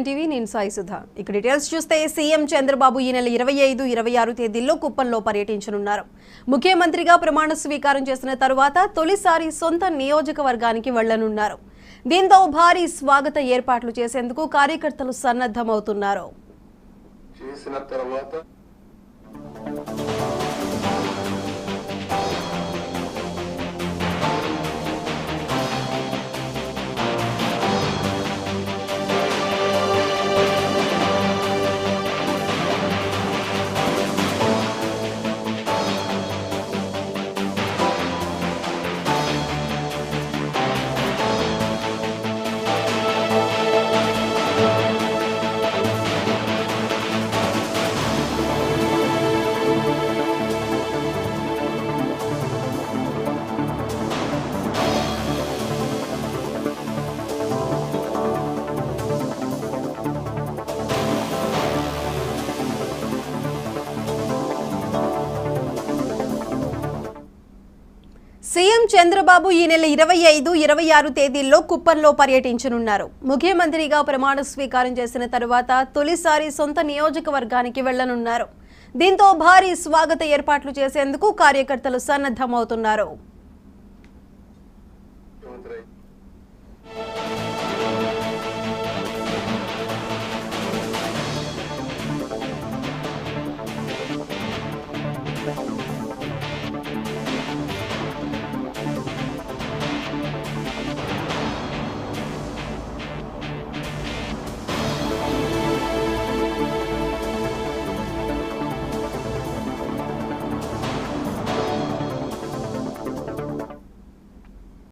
TV నేను సాయి సుధా. ఇక details చూస్తే సీఎం చంద్రబాబు ఈ నెల 25, 26 తేదీల్లో కుప్పంలో పర్యటించనున్నారు. ముఖ్యమంత్రిగా ప్రమాణ స్వీకారం చేసిన తరువాత తొలిసారి సొంత నియోజకవర్గానికి వెళ్లనున్నారు. దీంతో భారీ స్వాగత ఏర్పాట్లు చేసేందుకు కార్యకర్తలు సన్నద్ధమవుతున్నారు. సీఎం చంద్రబాబు ఈ నెల 25, 26 తేదీల్లో కుప్పంలో పర్యటించనున్నారు. ముఖ్యమంత్రిగా ప్రమాణ స్వీకారం చేసిన తరువాత తొలిసారి సొంత నియోజకవర్గానికి వెళ్లనున్నారు. దీంతో భారీ స్వాగత ఏర్పాట్లు చేసేందుకు కార్యకర్తలు సన్నద్ధమవుతున్నారు.